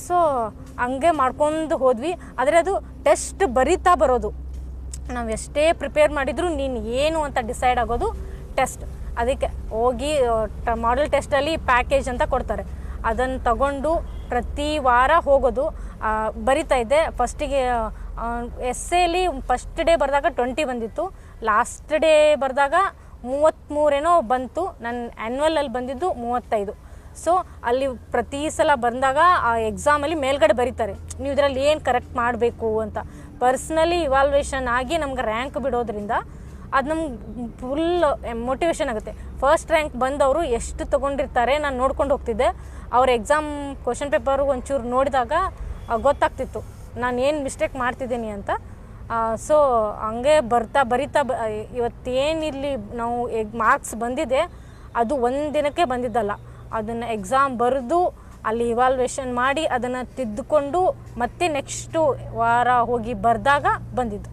So ಹಂಗೆ ಮಾಡ್ಕೊಂಡು ಹೋದ್ವಿ. ಆದರೆ ಅದು ಟೆಸ್ಟ್ ಬರಿತಾ ಬರೋದು, ನಾವು ಎಷ್ಟೇ ಪ್ರಿಪೇರ್ ಮಾಡಿದರೂ ನೀನು ಏನು ಅಂತ ಡಿಸೈಡ್ ಆಗೋದು ಟೆಸ್ಟ್. ಅದಕ್ಕೆ ಹೋಗಿ ಮಾಡೆಲ್ ಟೆಸ್ಟಲ್ಲಿ ಪ್ಯಾಕೇಜ್ ಅಂತ ಕೊಡ್ತಾರೆ, ಅದನ್ನು ತಗೊಂಡು ಪ್ರತಿ ವಾರ ಹೋಗೋದು. ಬರಿತಾ ಇದ್ದೆ. ಫಸ್ಟಿಗೆ ಎಸ್ಸೇಲಿ ಫಸ್ಟ್ ಡೇ ಬರೆದಾಗ 20 ಬಂದಿತ್ತು, ಲಾಸ್ಟ್ ಡೇ ಬರೆದಾಗ 33 ಬಂತು. ನನ್ನ ಆ್ಯನ್ಯುವಲಲ್ಲಿ ಬಂದಿದ್ದು 35. ಸೊ ಅಲ್ಲಿ ಪ್ರತಿ ಸಲ ಬಂದಾಗ ಆ ಎಕ್ಸಾಮಲ್ಲಿ ಮೇಲ್ಗಡೆ ಬರೀತಾರೆ ನೀವು ಇದರಲ್ಲಿ ಏನು ಕರೆಕ್ಟ್ ಮಾಡಬೇಕು ಅಂತ. ಪರ್ಸ್ನಲಿ ಇವಾಲ್ವೇಷನ್ ಆಗಿ ನಮ್ಗೆ ರ್ಯಾಂಕ್ ಬಿಡೋದ್ರಿಂದ ಅದು ನಮ್ಗೆ ಫುಲ್ ಮೋಟಿವೇಶನ್ ಆಗುತ್ತೆ. ಫಸ್ಟ್ ರ್ಯಾಂಕ್ ಬಂದವರು ಎಷ್ಟು ತೊಗೊಂಡಿರ್ತಾರೆ ನಾನು ನೋಡ್ಕೊಂಡು ಹೋಗ್ತಿದ್ದೆ. ಅವ್ರ ಎಕ್ಸಾಮ್ ಕ್ವಶನ್ ಪೇಪರು ಒಂಚೂರು ನೋಡಿದಾಗ ಗೊತ್ತಾಗ್ತಿತ್ತು ನಾನು ಏನು ಮಿಸ್ಟೇಕ್ ಮಾಡ್ತಿದ್ದೀನಿ ಅಂತ. ಸೊ ಹಂಗೆ ಬರಿತಾ ಇವತ್ತೇನಿರಲಿ ನಾವು ಮಾರ್ಕ್ಸ್ ಬಂದಿದೆ ಅದು ಒಂದು ದಿನಕ್ಕೆ ಬಂದಿದ್ದಲ್ಲ, ಅದನ್ನು ಎಕ್ಸಾಮ್ ಬರೆದು ಅಲ್ಲಿ ಇವಾಲ್ವೇಷನ್ ಮಾಡಿ ಅದನ್ನು ತಿದ್ದುಕೊಂಡು ಮತ್ತೆ ನೆಕ್ಸ್ಟು ವಾರ ಹೋಗಿ ಬರೆದಾಗ ಬಂದಿದ್ದು.